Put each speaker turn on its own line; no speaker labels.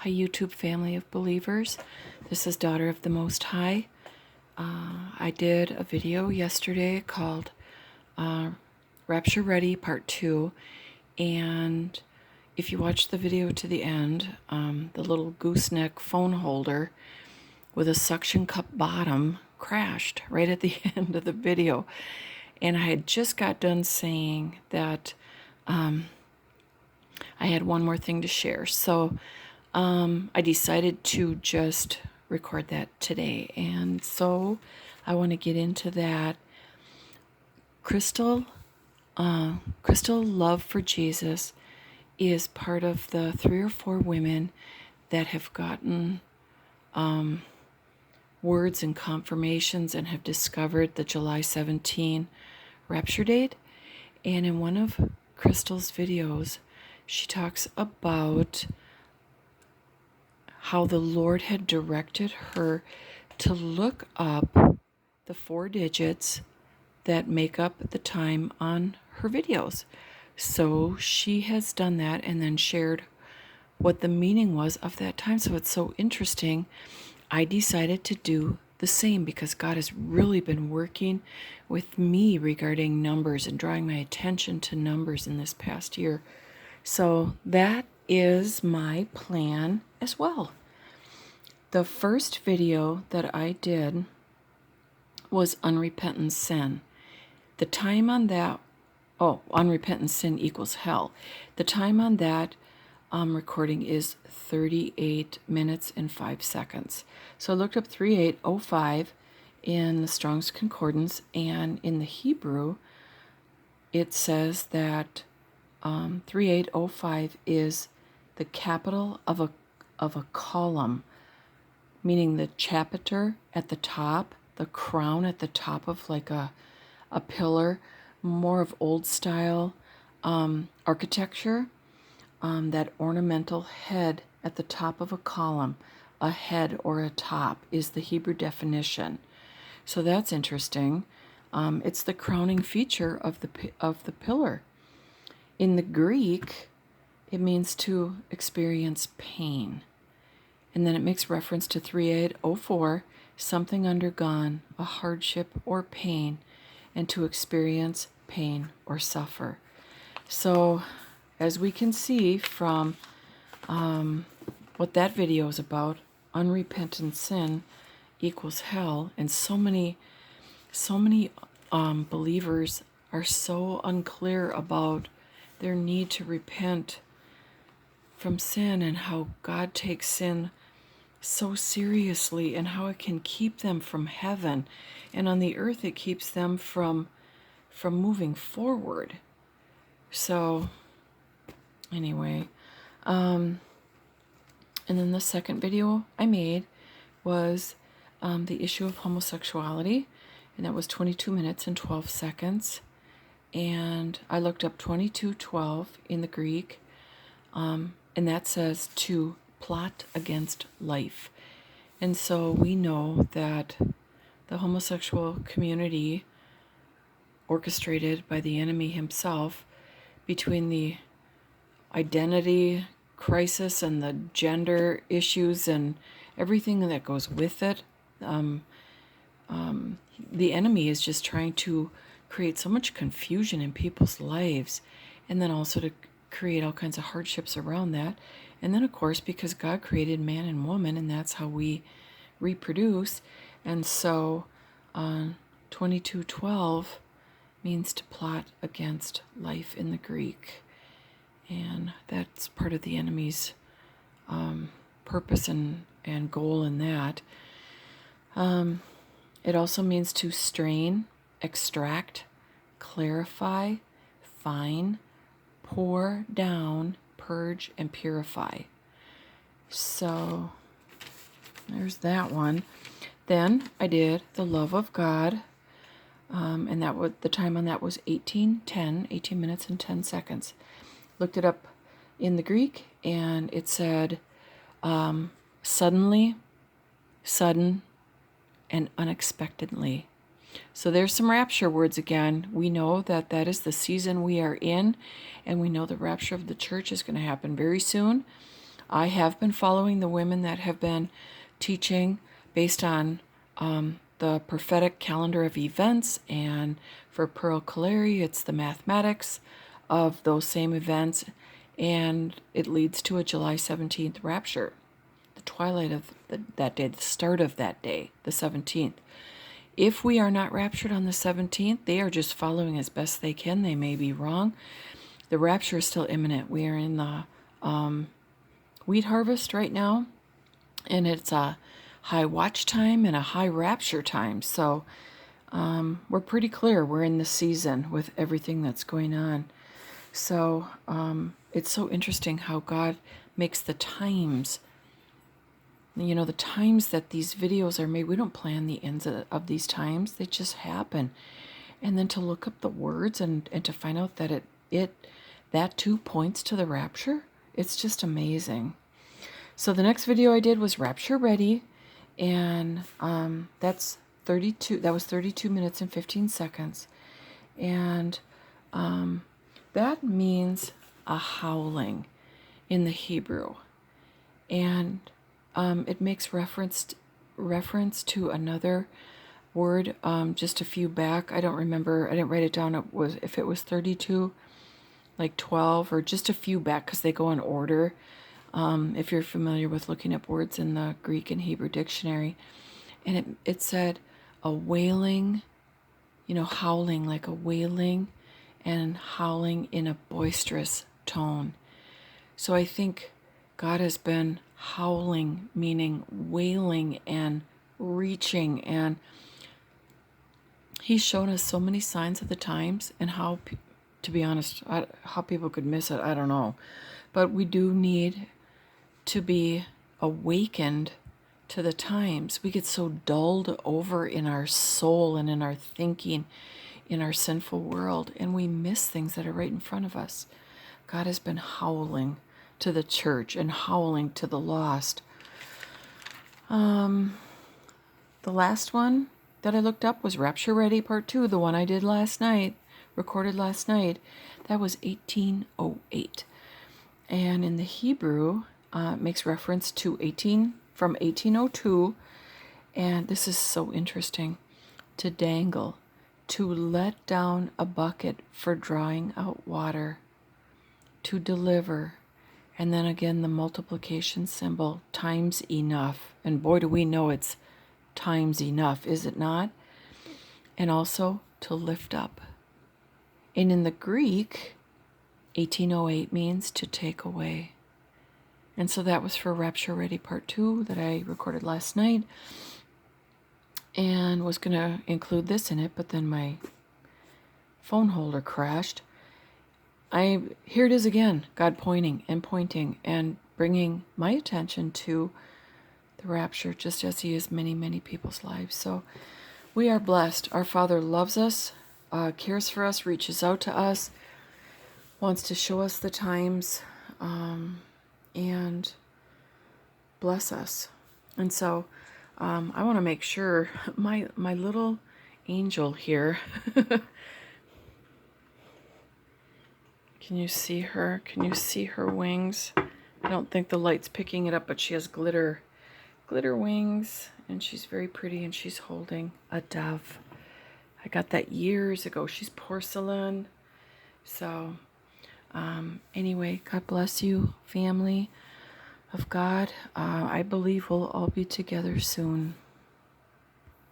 Hi, YouTube family of believers. This is Daughter of the Most High. I did a video yesterday called Rapture Ready Part 2. And if you watch the video to the end, the little gooseneck phone holder with a suction cup bottom crashed right at the end of the video. And I had just got done saying that I had one more thing to share. So I decided to just record that today. And so I want to get into that. Crystal Love for Jesus is part of the 3 or 4 women that have gotten words and confirmations and have discovered the July 17 rapture date. And in one of Crystal's videos, she talks about how the Lord had directed her to look up the 4 digits that make up the time on her videos. So she has done that and then shared what the meaning was of that time. So it's so interesting. I decided to do the same because God has really been working with me regarding numbers and drawing my attention to numbers in this past year. So that is my plan as well. The first video that I did was unrepentant sin. The time on that, unrepentant sin equals hell. The time on that recording is 38 minutes and 5 seconds. So I looked up 3805 in the Strong's Concordance, and in the Hebrew, it says that 3805 is the capital of a column, meaning the chapiter at the top, the crown at the top of like a pillar, more of old style architecture. That ornamental head at the top of a column, a head or a top, is the Hebrew definition. So that's interesting. It's the crowning feature of the pillar. In the Greek, it means to experience pain. And then it makes reference to 3804, something undergone, a hardship or pain, and to experience pain or suffer. So, as we can see from what that video is about, unrepentant sin equals hell, and so many believers are so unclear about their need to repent from sin and how God takes sin so seriously and how it can keep them from heaven, and on the earth it keeps them from moving forward. So anyway, and then the second video I made was the issue of homosexuality, and that was 22 minutes and 12 seconds. And I looked up 2212 in the Greek, and that says to plot against life. And so we know that the homosexual community, orchestrated by the enemy himself, between the identity crisis and the gender issues and everything that goes with it, the enemy is just trying to create so much confusion in people's lives, and then also to create all kinds of hardships around that. And then, of course, because God created man and woman, and that's how we reproduce. And so 2212 means to plot against life in the Greek. And that's part of the enemy's purpose and goal in that. It also means to strain, extract, clarify, fine, pour down, purge, and purify. So there's that one. Then I did the love of God, and the time on that was 18 minutes and 10 seconds. Looked it up in the Greek, and it said suddenly, sudden, and unexpectedly. So there's some rapture words again. We know that that is the season we are in, and we know the rapture of the church is going to happen very soon. I have been following the women that have been teaching based on the prophetic calendar of events, and for Pearl Caleri, it's the mathematics of those same events, and it leads to a July 17th rapture, the twilight of that day, the start of that day, the 17th. If we are not raptured on the 17th, they are just following as best they can. They may be wrong. The rapture is still imminent. We are in the wheat harvest right now, and it's a high watch time and a high rapture time. So we're pretty clear we're in the season with everything that's going on. So it's so interesting how God makes the times, the times that these videos are made. We don't plan the ends of these times. They just happen. And then to look up the words and to find out that that too points to the rapture, it's just amazing. So the next video I did was Rapture Ready, and that's 32. That was 32 minutes and 15 seconds, and that means a howling in the Hebrew, and it makes reference to another word just a few back. I don't remember. I didn't write it down. If it was 32, like 12, or just a few back, because they go in order. If you're familiar with looking up words in the Greek and Hebrew dictionary, and it said a wailing, howling, like a wailing, and howling in a boisterous tone. So I think God has been howling, meaning wailing and reaching, and He's shown us so many signs of the times, and how, to be honest, how people could miss it, I don't know. But we do need to be awakened to the times. We get so dulled over in our soul and in our thinking, in our sinful world, and we miss things that are right in front of us. God has been howling to the church and howling to the lost. The last one that I looked up was Rapture Ready Part 2, the one I did last night, recorded last night. That was 1808. And in the Hebrew, it makes reference to 1802, and this is so interesting. To dangle, to let down a bucket for drawing out water, to deliver, and then again the multiplication symbol, times enough. And boy, do we know it's times enough, is it not? And also to lift up. And in the Greek, 1808 means to take away. And so that was for Rapture Ready Part 2 that I recorded last night, and was going to include this in it, but then my phone holder crashed. Here it is again, God pointing and bringing my attention to the rapture, just as He is many, many people's lives. So we are blessed. Our Father loves us, cares for us, reaches out to us, wants to show us the times, and bless us. And so I want to make sure my little angel here, can you see her? Can you see her wings? I don't think the light's picking it up, but she has glitter wings, and she's very pretty, and she's holding a dove. I got that years ago. She's porcelain. So anyway, God bless you, family of God. I believe we'll all be together soon.